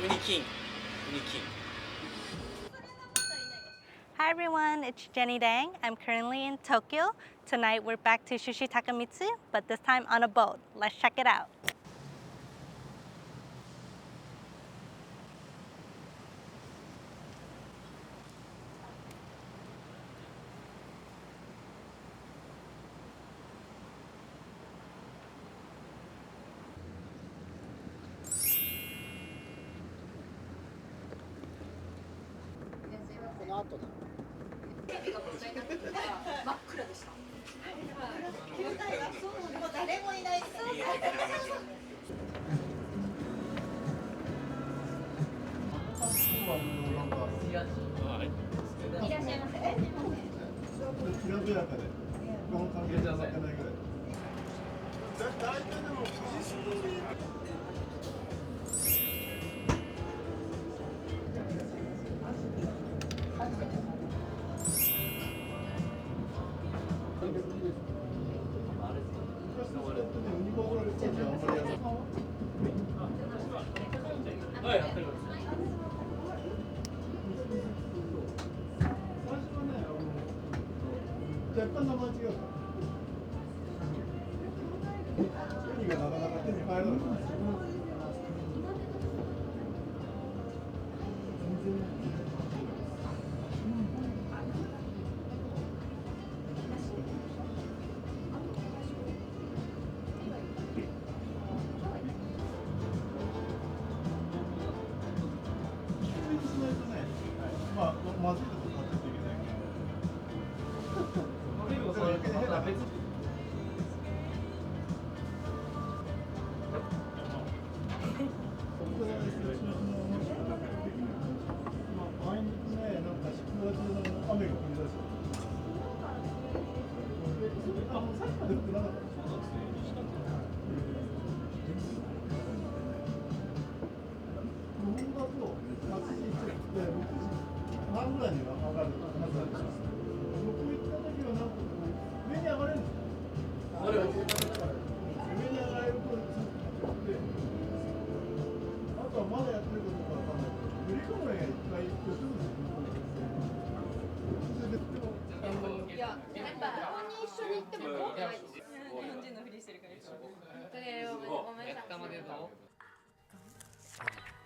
ウニキング。ウニキング。Hi everyone, it's Jenny Dang. I'm currently in Tokyo. Tonight we're back to Sushi Takamitsu, but this time on a boat. Let's check it out.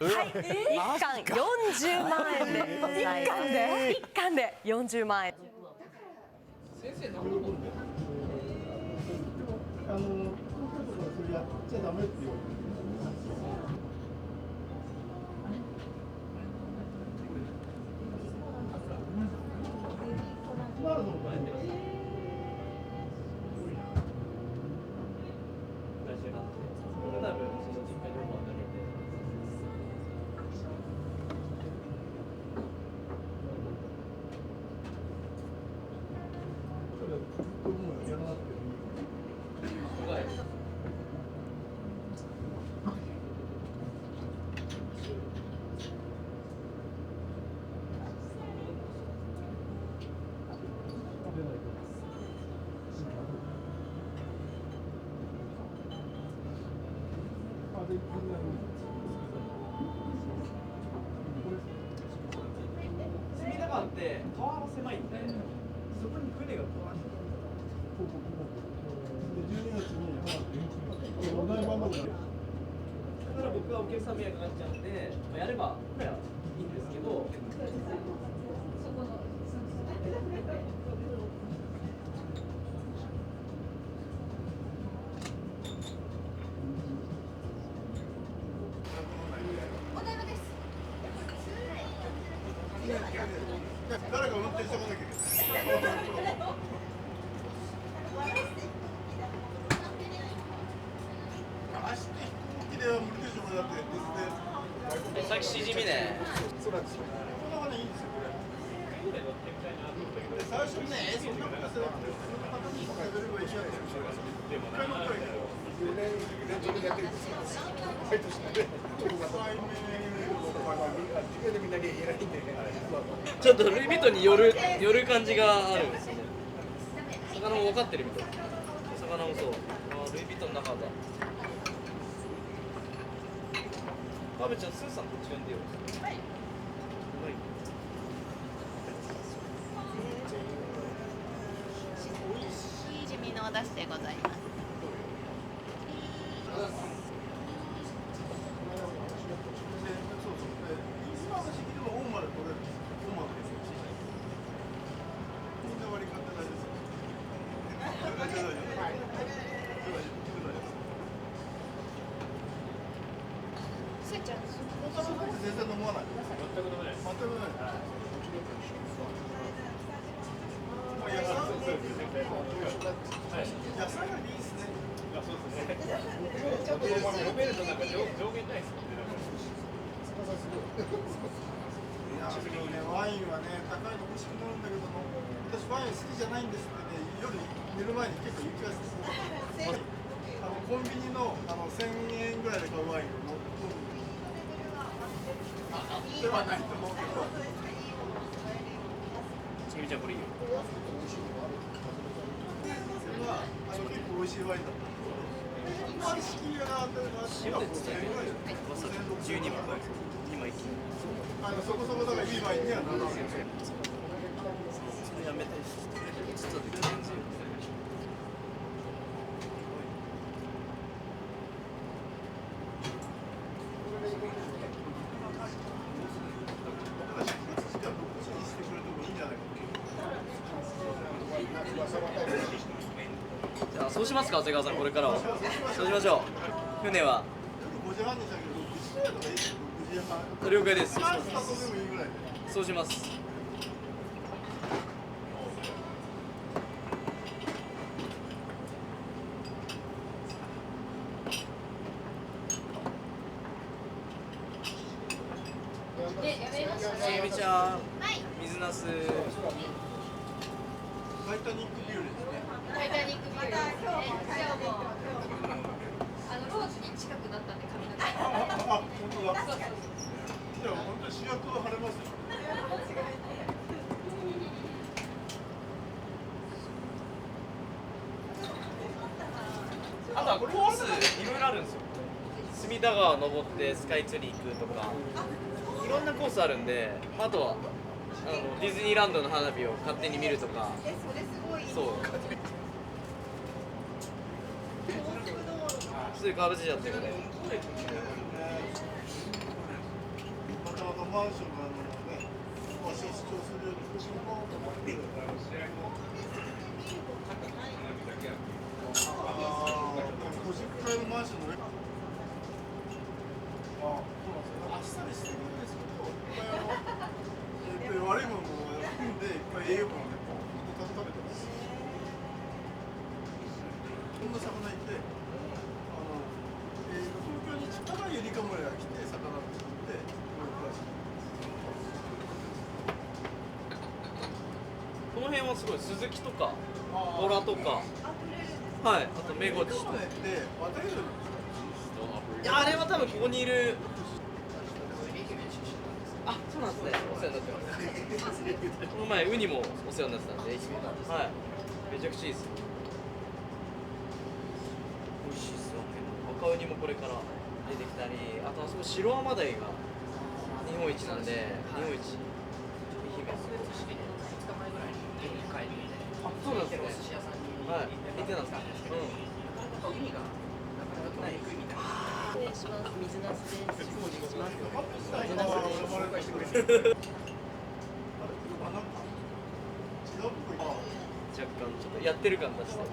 一貫40万円でございます。一貫で40万円。先生のそれやっちゃダメって言われて。隅田川って川が狭いんで、そこに船がブワーッと。12月にお台場まで。だから僕はお客さん迷惑かかっちゃうんで、やればこれはいいんですけど。誰が運転してこなきゃいけない。明日飛行機では無理でしょう。だってですね。さっきしじみね。そうなんですよ。このままでいいんですよ。これ。最初にね、そんなことするっていうのレベルが一緒やってるんですよ。一回も来ないから。連続でやってるんですよ。毎年ね。ちょっとルイ・ヴィトンに寄る感じがあるんですよね。魚も分かってるみたい。魚もそう。ルイ・ヴィトンの中だ。阿部ちゃん、スーさんこっち呼んでよ。はい。しみのお出汁でございます。今の時期でも大間で取れる。大間ですよ。みんな割り勘で大丈夫です。大丈夫。せいちゃん、全然飲まない。全く飲めない。全く飲めない。まあ野菜野菜がいいですね。そうですね。ちょっと飲めるとなんか上限ないですよね。いやね、ワインはね、高いの欲しくなるんだけども、私ワイン好きじゃないんですってね、夜寝る前に結構言ってます。コンビニの1000円ぐらいで買うワインを飲むではないと思うけど。つみちゃんこれいいよ。それは結構美味しいワインだった。今式が塩で伝える。わさび12枚。2枚切る。そこそこだからいいワインにはならない。それやめて。実は全然。じゃあそうしますか、長谷川さん、これからは。そうしましょう。船は。5時半にしたけど、6時半とかいいですよ。6時半。了解です。スタートでもいいぐらいで。そうします。しげみちゃん、水なす。タイタニックビューレですね。タイタニックビューですね。今日もローズに近くなったんで髪の毛。本当だ。じゃあ本当に主役は晴れますよ。あとはコースいろいろあるんですよ。隅田川登ってスカイツリー行くとか、いろんなコースあるんで、あとはディズニーランドの花火を勝手に見るとか。そう。そういう感じだったよね。またマンションがね、足を主張するように少しもと思って。50階のマンションの上。あっさりしてるんですけど、いっぱい悪いものも含んで、いっぱい栄養価もね、食べてます。こんな魚いて、東京に近いユリカモレが来て、魚を作って、この辺はすごいスズキとかボラとか、はい、あとメゴチとか。いや、あれは多分ここにいる。あ、そうなんですね。お世話になってます。この前ウニもお世話になってたんで、はい、めちゃくちゃいいです。美味しいっすよ。赤ウニもこれから出てきたり、あとあそこ白アマダイが日本一なんで、日本一愛媛。あ、そうなんですね。はい、行ってたんですか。うん。海がなかなかないみたいな。失礼します。水なすです。水なす。若干ちょっとやってる感出して。そ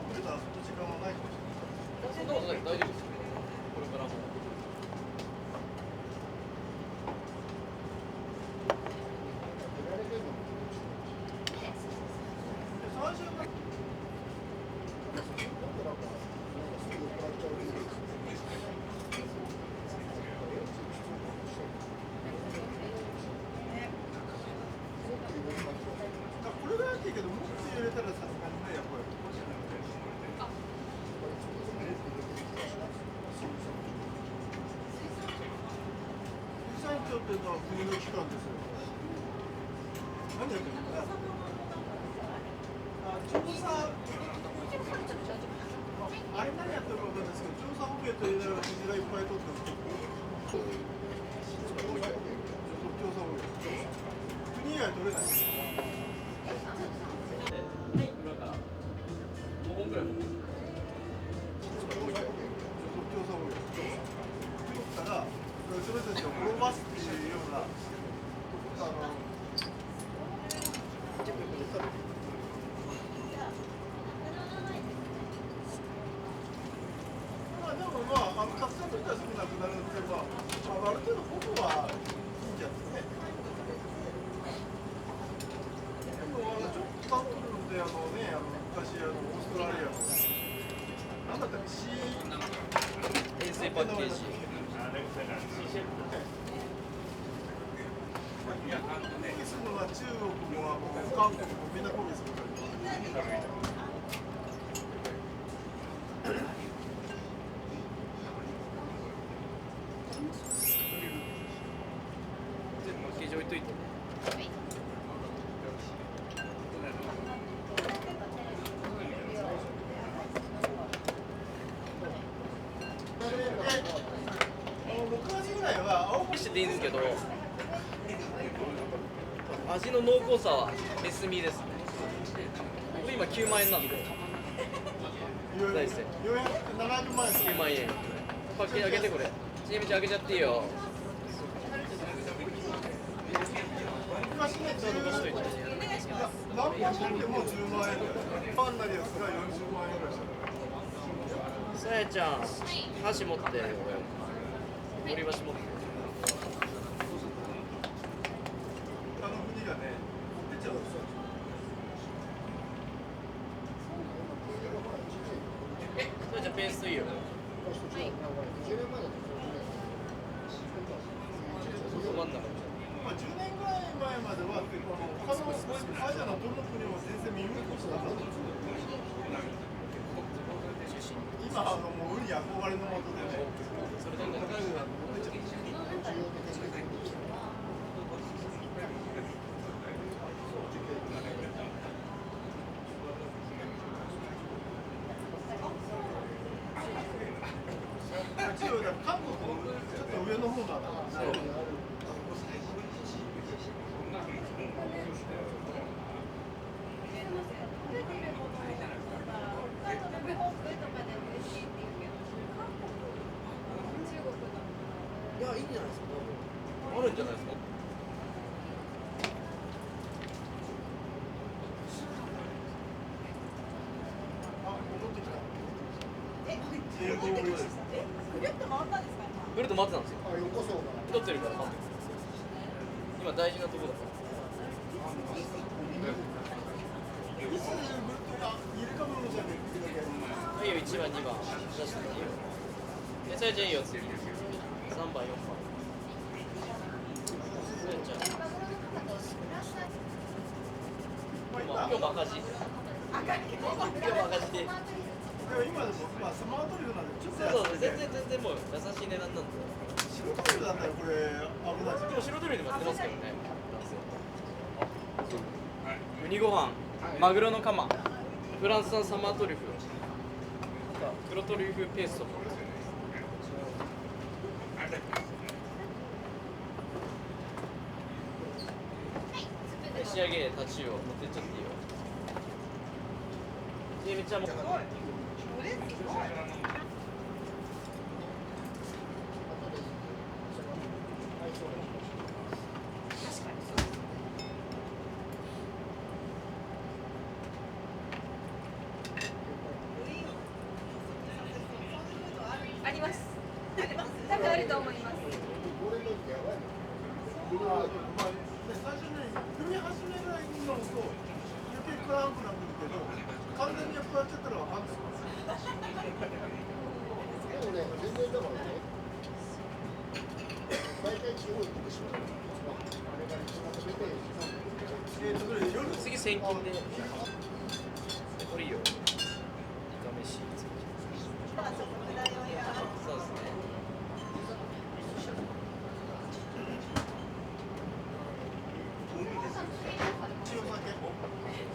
んなことない、大丈夫ですよ。これからも。これぐらいだけど、もうちょっと入れたらさすがにね、やっぱり。水産庁っていうのは国の機関ですよ。何やってるのかな。調査。あれ何やってるか分かんないですけど、調査保険と言いながら水がいっぱい取ってる。国以外取れない。今から5本くらい持ってる。競争を取ったら、それたちを滅ぼすっていうような、でもまあ、たくさん取ったらすぐなくなるんで、まあ、ある程度ここはいいんじゃないですかね。でも、ちょっとタントルので、昔、オーストラリアの、なんだったっけ、塩水パッケージ。抗議するのは中国も韓国もみんな抗議するから。全部パッケージ置いといてね。6味ぐらいは青森してていいんですけど、味の濃厚さはメスミですね。僕今9万円なんで、大生470万円です。 9万円。パッケージ開けてこれ。ちみち開けちゃっていいよ。昔ね、ちょっと残しといて。何本買っても10万円ぐらい。パンなりやつが40万円ぐらいした。さやちゃん、箸持って。折り箸持って。あの国がね、出ちゃうんですよ。さやちゃんペーストいいよ。ど真ん中。まあ10年ぐらい前までは、他のアジアのどの国も全然見向きもしなかったんですよ。今もうウニ憧れのもとでね、それどんどん高いのが出ちゃって。一応韓国のちょっと上の方なんだけど、いや、いいんじゃないですか。あるんじゃないですか。あ、戻ってきた。英語です。ぐるっと回ってたんですよ。太ってるから待って。今大事なとこだから。いつイルカムロちゃんで行くだけ。はいよ、1番、2番出してみていいよ。さやちゃんいいよ、次。3番、4番。さやちゃん。今日も赤字。今日も赤字で。今でも、まあ、スマートリーなんで、ちょっとそうそう、安い全然もう優しい値段なんで。白トリーだったらこれ危ないですよ。でも白鳥でもやってますけどね。ウニご飯、マグロのカマ、フランス産サマートリュフ、黒トリュフペースト。仕上げタチウオ持ってっちゃっていいよ。めっちゃもう。あります。多分あると思います。最初ね、踏み始めぐらいに乗ると、余計クランクなるけど、完全にこうやっちゃったらわかんない。でもね、全然だからね、大体地方行ってしまう。あれが一番出て、それ夜次千金で。これいいよ。イカ飯。そうですね。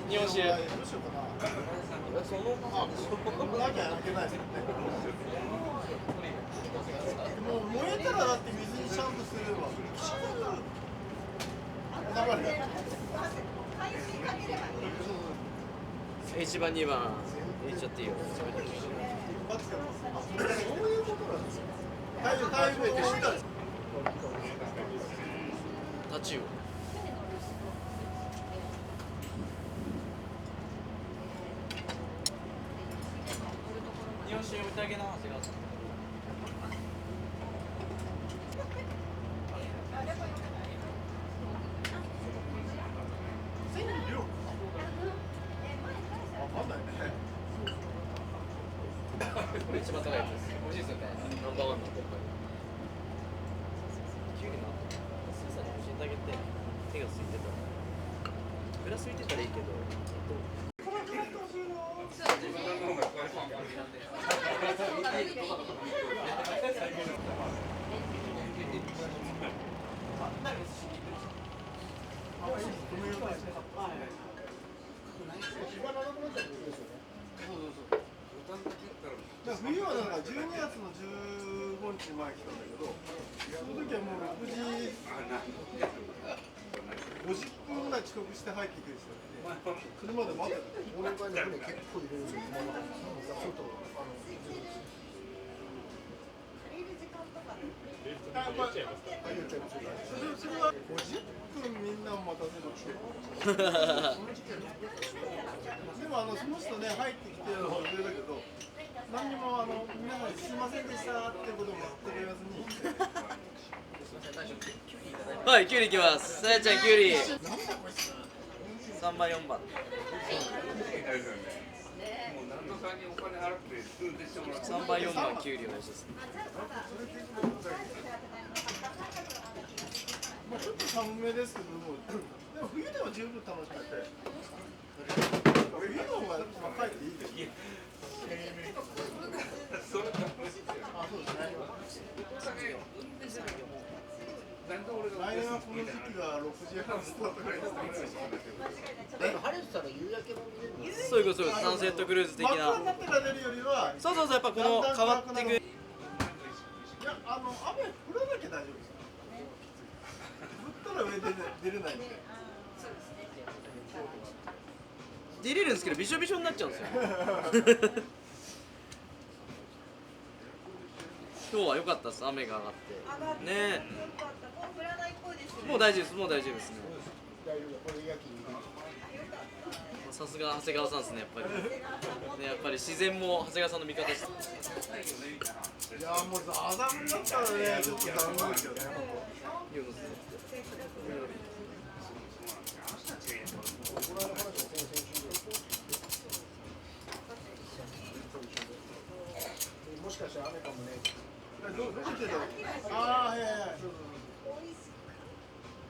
日本酒。どうしようかな。そのなきゃいけないですよね。もう燃えたらだって水にシャンプーすれば。1番2番言っちゃっていいよ。そういうことなんですよ。タイムを知ったんです。タチウオ。日本酒読みたげな長谷川さん。わかんないね。これ一番高いやつです。美味しいですよね。ナンバーワンのやっぱり。キュウリの水産に教えてあげて手が空いてたら。グラス浮いてたらいいけど。冬はなんか12月の15日に前来たんだけど、その時はもう6時50分ぐらい遅刻して入ってくる人がいて、車で待ってた。忘年会の船結構入れるんですよ。ちょっとそれは50分みんなを待たせるってでもその人ね入ってきてる女性だけど何にも皆さんにすいませんでしたってことも言ってくれずにはい、キュウリいきます。さやちゃんキュウリ。3番4番。3番4番キュウリお願いします。まあちょっと寒めですけども、でも冬でも十分楽しかったよ。冬の方が帰っていいです。あ、そうですね。来年はこの時期は6時半スタートぐらいですね。晴れてたら夕焼けも見れるんです。そういうこと、そういうこと、サンセットクルーズ的な。真っ暗になってから出るよりは、そうそうそう、やっぱこの変わっていく。いや、雨降らなきゃ大丈夫です。降ったら上で出れないんで。出れるんですけど、びしょびしょになっちゃうんですよ。今日は良かったです、雨が上がって。ねえ。もう大丈夫です、もう大丈夫ですね。さすが長谷川さんですね、やっぱり。ね、やっぱり自然も長谷川さんの味方です。いや、もうザーザーになったらね、ちょっと残念ですよね。もしかしたら雨かもね。どこ行ってたの？ああ、はいはいはい。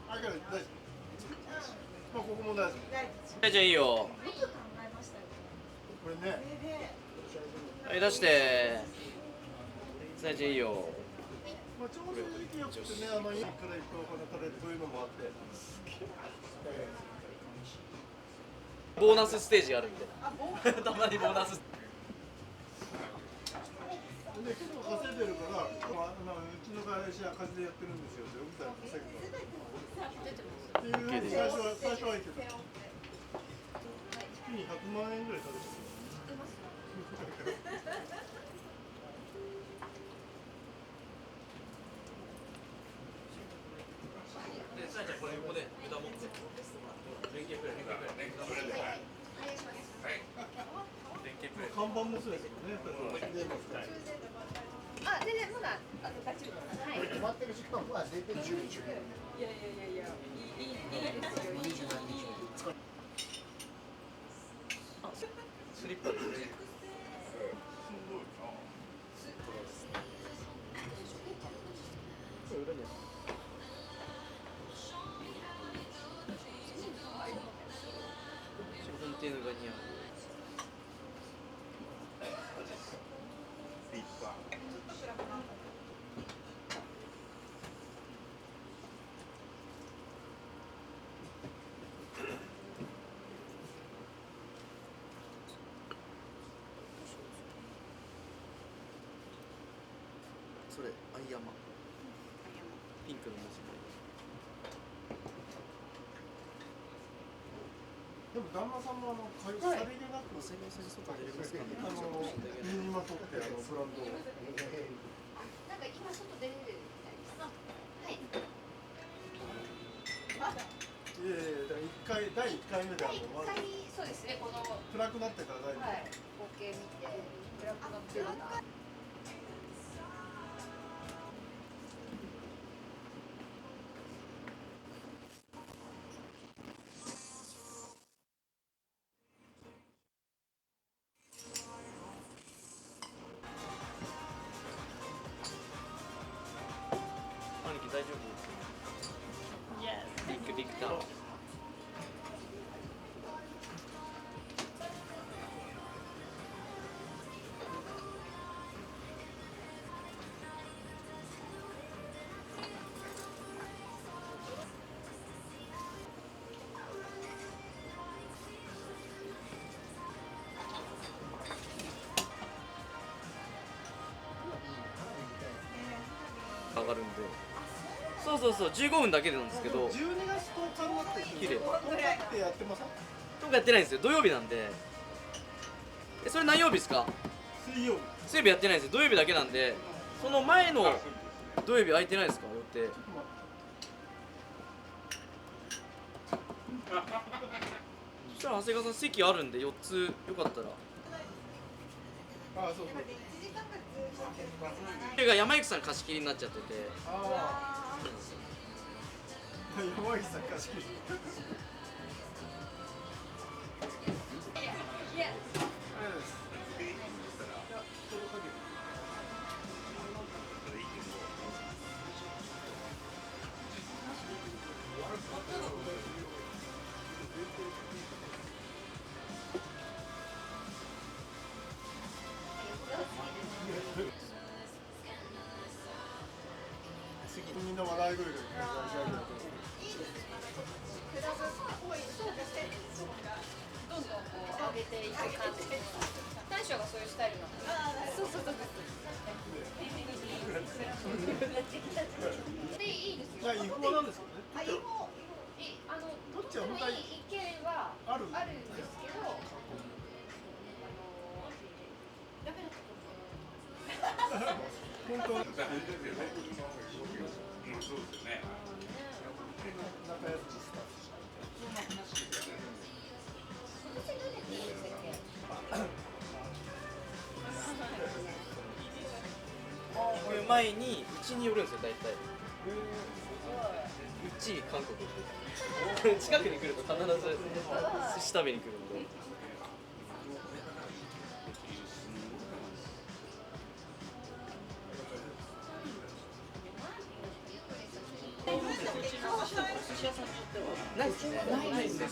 あ、大丈夫。まあここも大丈夫。じゃあいいよ。これね。はい、出して。さやちゃんいいよ。まあちょうど時期よくてね、今から行くこの彼というのもあって。ボーナスステージがあるんで。たまにボーナス。で結構稼いでるから、うちの会社赤字でやってるんですよって奥さん稼ぐから。っていう最初はいいけど、月に100万円ぐらい食べてる。さやちゃんこれ横で豚持って。連携プレー。看板もそうですよね。あ、全然まだ大丈夫です。はい。止まってる時間は全然10日。いやいいですよ。スリッパですね。シフォンテーヌが似合う。それ、アイヤマ。ピンクの文字。でも旦那さんもさりげなく身にまとってブランドを。なんか今外出れるみたいです。はい。いやいや、だから第1回目で第1回そうですね、この暗くなってからだいぶ。はい、光景見て暗くなってるんだ。兄貴大丈夫？ Yes. ビッグビクター。上がるんで。そうそうそう、15分だけなんですけど、 12月10日になって綺麗。10日ってやってます？とかやってないんですよ。土曜日なんで。それ何曜日ですか？水曜日。水曜日やってないんですよ。土曜日だけなんで、その前の土曜日空いてないですか？予定。そしたら長谷川さん席あるんで4つよかったら。ああ、そうそう。それが山行さん貸し切りになっちゃってて。ああ。山口さん貸し切り。みんな笑い声がクラブっぽいそうですね。どんどんこう上げていく感じ。大将がそういうスタイルなの。そうそうそう。でいいですよ。じゃあ違法なんですよね。あ、違法。どっちもいい意見はあるんですけど、ダメだと思う。本当は仲良しスタッフ。行く前にうちに寄るんですよ大体。うち韓国近くに来ると必ず寿司食べに来るんで。ないですね。ないですね。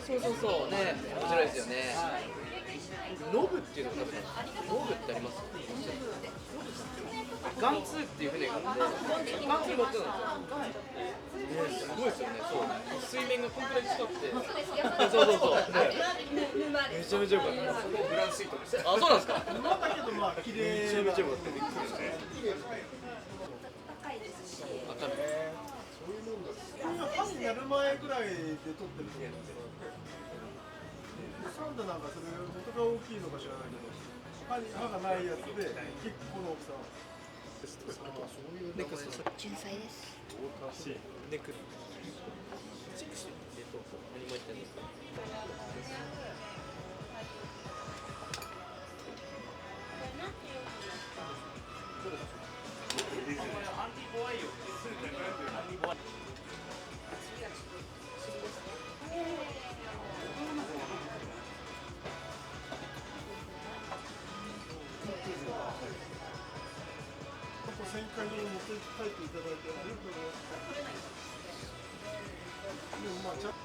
そうそうそうね、面白いですよね。ノブっていうのを食べたんですよ。ノブってあります？ガンツーっていう船があって、ガンツー乗ってたんですよ。すごいですよね。そう。水面がこんくらい近くて。そうそうそう。めちゃめちゃ良かった。フランスイートです。あ、そうなんですか。今だけどまあ綺麗。めちゃめちゃ良かった。びっくりした。赤身。歯になる前ぐらいで撮ってると思うんですよ。サンダなんかそれ元が大きいのか知らないけど、歯がないやつで結構この大きさ。ネクスト天才です。ネクストチェックして何も言ってない。1000回に持って帰っていただいてありがとうございます。でもまあちゃんと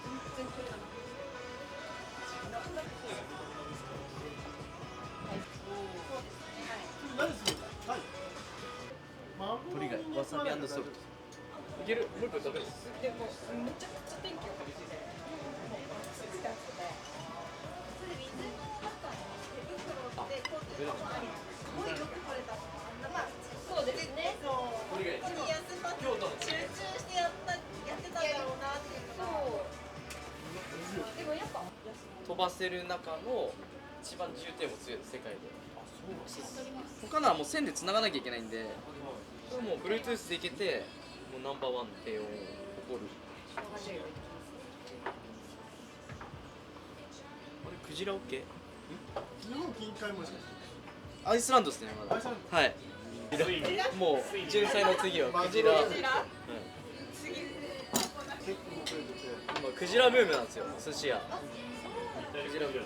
何するの？はい。鳥貝、わさび&ソルト。いける？もう一個食べる？でもめちゃくちゃ天気良かったですね。そうですね。鳥貝。京都の。ばせる中の一番重低も強いです世界で。他のはもう線で繋がなきゃいけないんで、これもう Bluetooth でいけてもうナンバーワンの低音を誇る。これクジラ OK？ 日本近海もしかしてアイスランドですねまだ。アイスランドはい。もう純菜の次はクジラ。結構遅れててまあクジラブームなんですよ寿司屋。クジラブーム。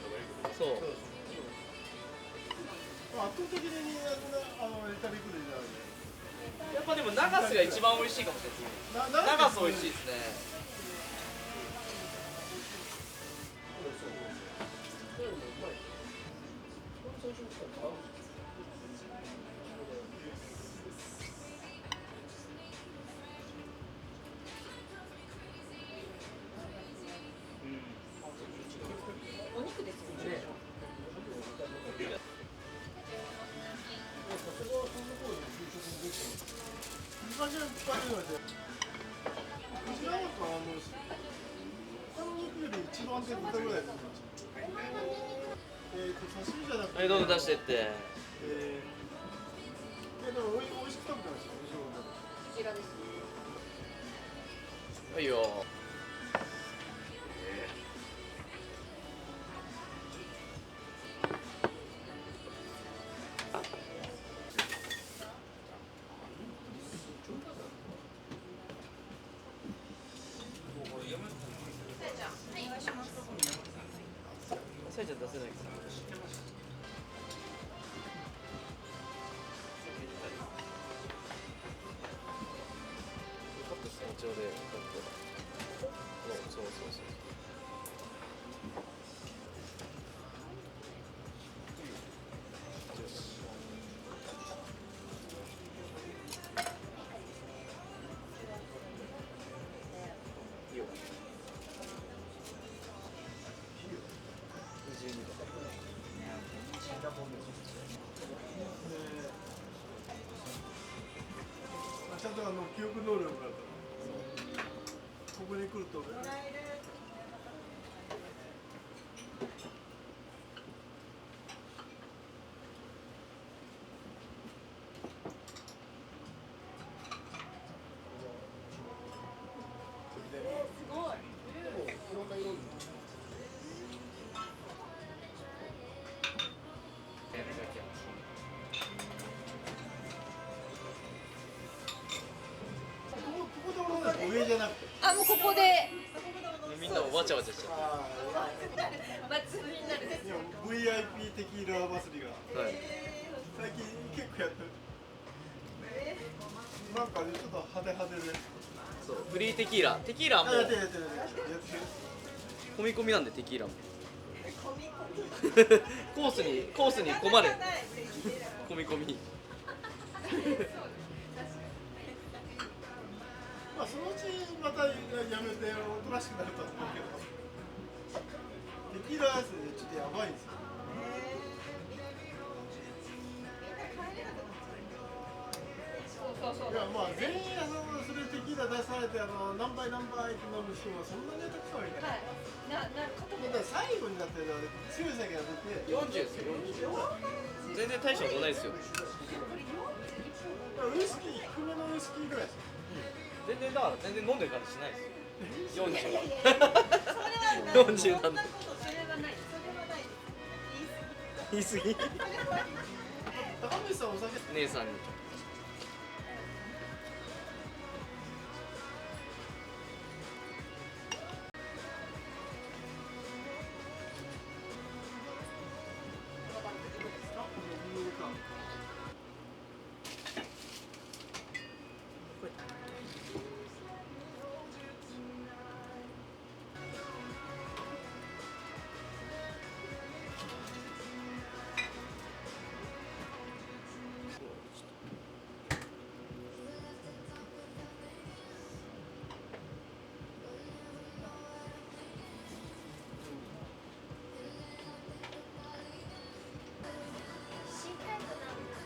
そう。圧倒的にエタビクルじゃないやっぱでも長洲が一番美味しいかもしれないです。長洲美味しいですね。お肉ですよね。昔はパン言われてクジラなんか他の肉より一番手豚ぐらいです刺身じゃなくてはいどんどん出してって。でも美味しく食べてましたよこちらです。はいよ。さえちゃん出せないかな。カットして後ほどカット。そうそうそうそう。よし。いいよ。22度。ちゃんと記憶能力があるからここに来るとここで俺ね上じゃなくてあ、もうここでみんなもわちゃわちゃしちゃ祭りになるです。いや VIP テキーラ祭りがう。はい。最近結構やってるなんかねちょっと派手派手でそうフリーテキーラ。テキーラはもうやってる込み込みなんでテキーラも。コースに込まれ。込み込み。まあそのうちまたやめておとなしくなるとは思うけどテキーラやつでちょっとやばいんですよいやまあ全員それテキーラ出されて何杯何杯って飲む人はそんなにたくさんはいないはい。なる方もだから最後になって強い酒が出て40ですよ。40。全然大したことないですよ。ウイスキー低めのウイスキーぐらいですよ全然だから全然飲んでる感じしないですよ。40。40なんで。それはない。それはない。言い過ぎ。高橋さんお酒姉さんに。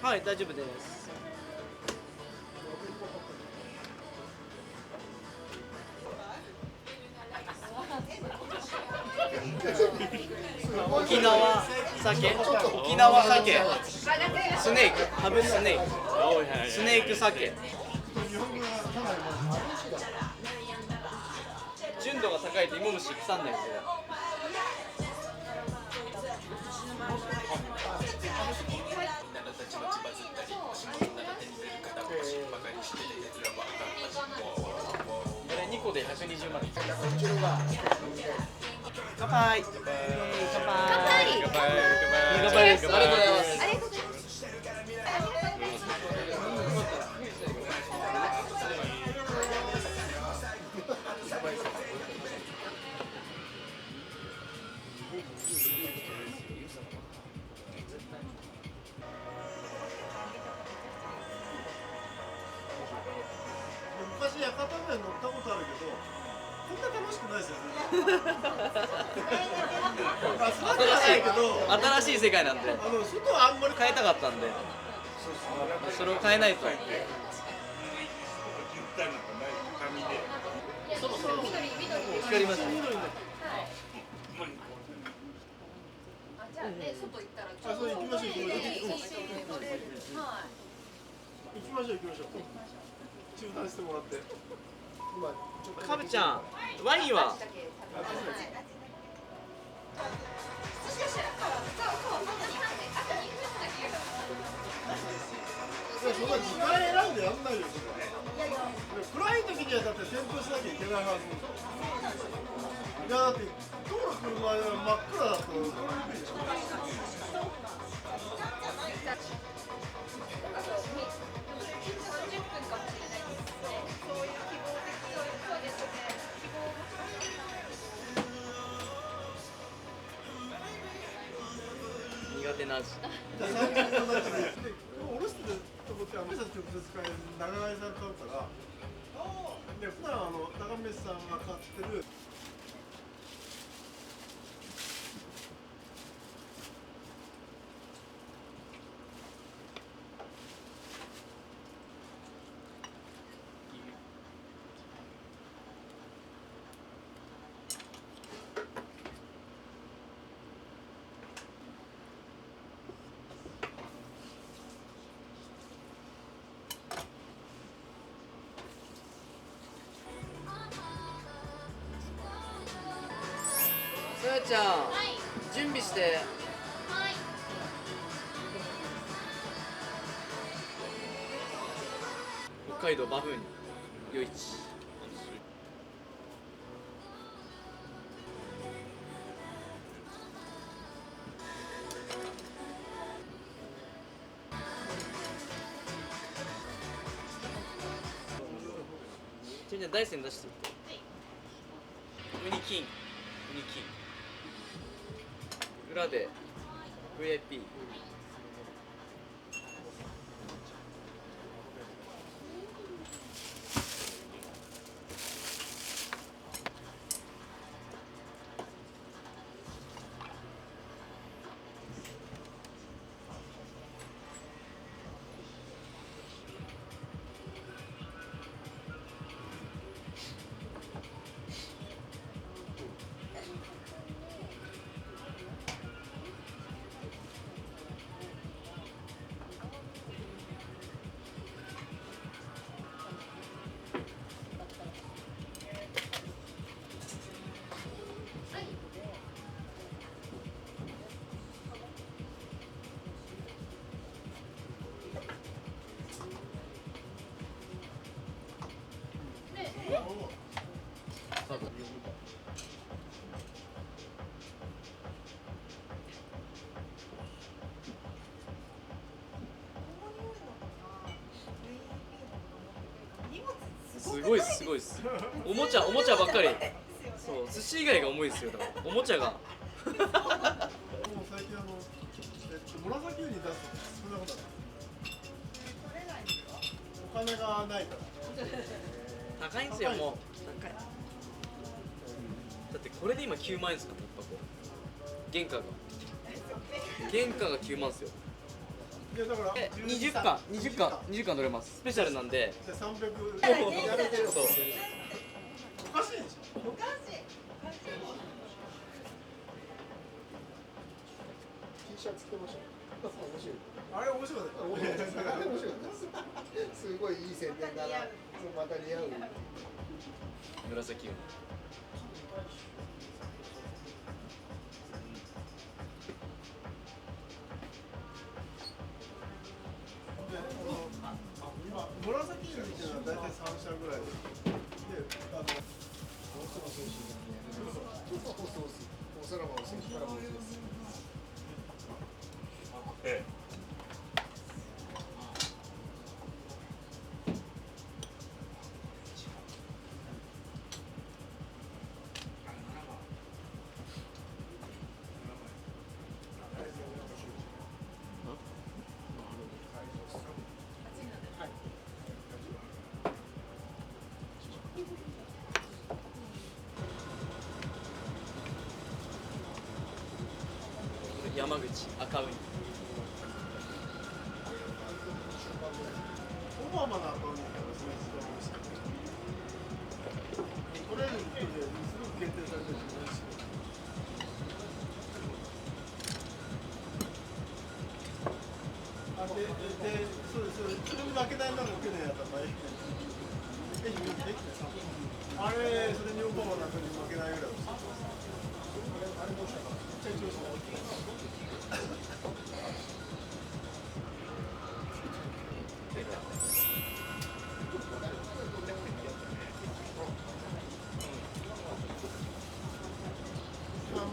はい、大丈夫です。沖縄酒、沖縄酒、スネーク、ハブスネーク、スネーク酒。純度が高いと芋虫腐んないんですよ。これ2個で120万。乾杯。乾杯。乾杯。ありがとうございます。昔屋形船乗ったことあるけど、こんな楽しくないですよね。新しい世界なんで外はあんまり変えたかったんで、それを変えないと。光りますね。じゃあね、外行ったらあ、そう行きましょう行きましょう。はい行きましょう行きましょう。中断してもらって。今ちょっとカブちゃん、ワインはそんな時間選んでやんないよそれ。暗い時にはだって点灯しなきゃいけないはず。いやだって通る車は真っ暗だと通りにくいでしょ。苦手な味。30分になってる。おろしてるとこって私たち直接買える長井さん買うから。で普段高飯さんが買ってる。さやちゃん、準備して。北海道バフン夜市。じゃあ大山出してって。ウニキン、ウニキン。裏で VIP。すごいっす、すごいっす。おもちゃばっかり。そう、寿司以外が重いですよ。だからおもちゃが。もう最近紫ウニ出すと少なくなった。お金がないから。高いんですよ、もう。高い。だってこれで今9万円ですから、1箱。原価が。原価が9万ですよ。いやだから20巻取れます。スペシャルなんで。で300やめてよ。そう。おかしいでしょ。シャツ着てました。面白い。あれ面白かった。面白かったです。すごいいい宣伝だな。また似合う。紫色。今紫色っていうのは大体3社ぐらいで、おさらばの選手からもです。山口赤ウニ。オバマのアカウントですね。トレーニングですごく限定されてるんですよ。そうです。それに負けないのが去年やった場合。あれ、それにオバマなんかに負けないぐらいです。あれどうしたか。めっちゃ調子が大きい。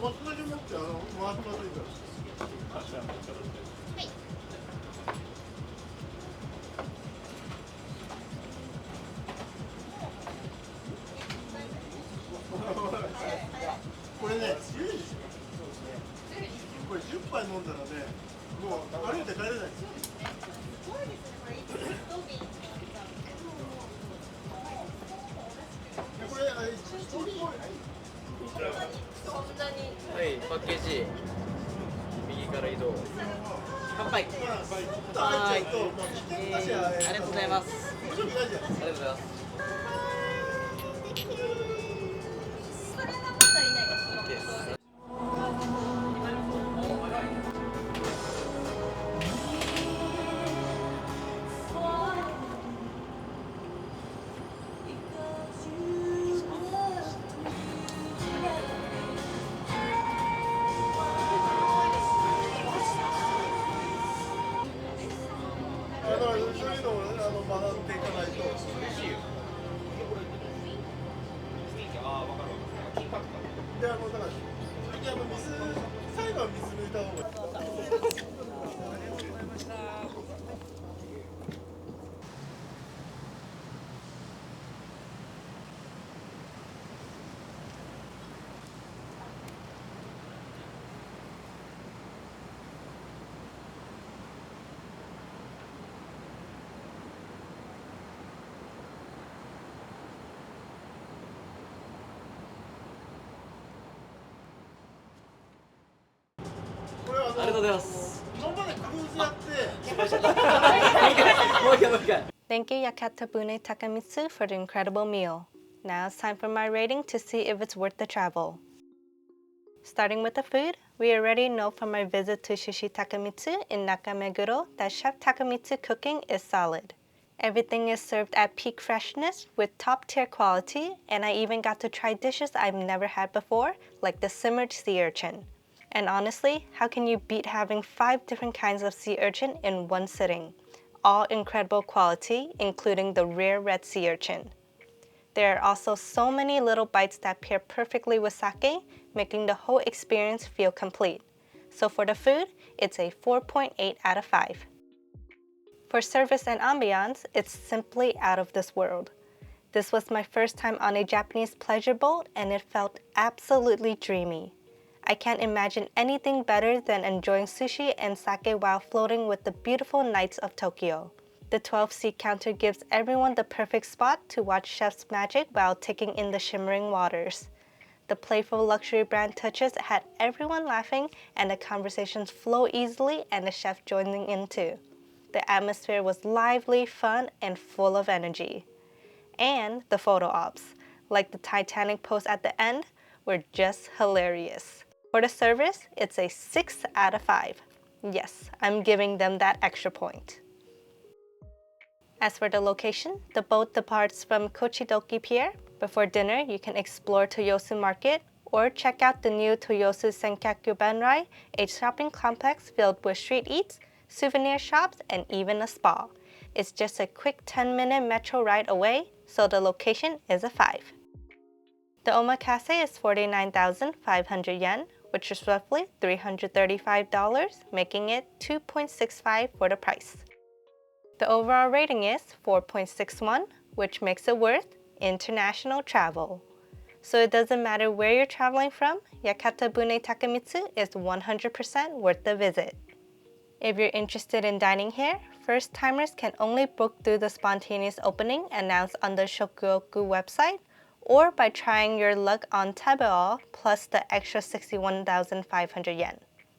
もっとだけ持って回ってもらっていいから。これね、強いですよ。これ10杯飲んだらね、もう歩いて帰れないですよ。これ、はい、パッケージ。右から移動。乾杯。ありがとうございます。ありがとうございます。それはまだいないです。そういうのを学んでいかないと。で、だから、それに最後は水抜いた方がいい。ありがとうございます。今までクルーズやって、もう一回もう一回。Thank you, Yakatabune Takamitsu, for the incredible meal. Now it's time for my rating to see if it's worth the travel. Starting with the food, we already know from our visit to Sushi Takamitsu in Nakameguro that Chef Takamitsu cooking is solid. Everything is served at peak freshness with top-tier quality, and I even got to try dishes I've never had before, like the simmered sea urchin. And honestly, how can you beat having 5 different kinds of sea urchin in one sitting? All incredible quality, including the rare red sea urchin. There are also so many little bites that pair perfectly with sake, making the whole experience feel complete. So for the food, it's a 4.8 out of 5. For service and ambiance, it's simply out of this world. This was my first time on a Japanese pleasure boat, and it felt absolutely dreamy. I can't imagine anything better than enjoying sushi and sake while floating with the beautiful nights of Tokyo. The 12-seat counter gives everyone the perfect spot to watch chef's magic while taking in the shimmering waters. The playful luxury brand touches had everyone laughing, and the conversations flow easily and the chef joining in too. The atmosphere was lively, fun, and full of energy. And the photo ops, like the Titanic pose at the end, were just hilarious. For the service, it's a 6 out of 5. Yes, I'm giving them that extra point. As for the location, the boat departs from Kochidoki Pier. Before dinner, you can explore Toyosu Market or check out the new Toyosu Senkyaku Benrai, a shopping complex filled with street eats, souvenir shops, and even a spa. It's just a quick 10-minute metro ride away, so the location is a 5. The omakase is 49,500 yen, which is roughly $335, making it 2.65 for the price. The overall rating is 4.61, which makes it worth international travel. So it doesn't matter where you're traveling from, Yakitabune Takamitsu is 100% worth the visit. If you're interested in dining here, first-timers can only book through the spontaneous opening announced on the Shokuoku website, or by trying your luck on Tabeall plus the extra 61,500 yen.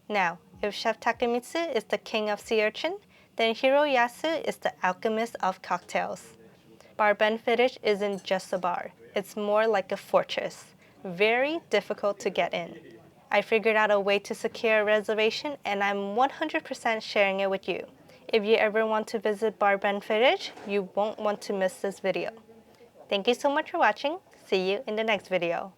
Now, if Chef Takamitsu is the king of sea urchin, then Hiroyasu is the alchemist of cocktails. Bar Benfittich isn't just a bar, it's more like a fortress. Very difficult to get in. I figured out a way to secure a reservation and I'm 100% sharing it with you. If you ever want to visit Bar Benfittich, you won't want to miss this video. Thank you so much for watching. See you in the next video.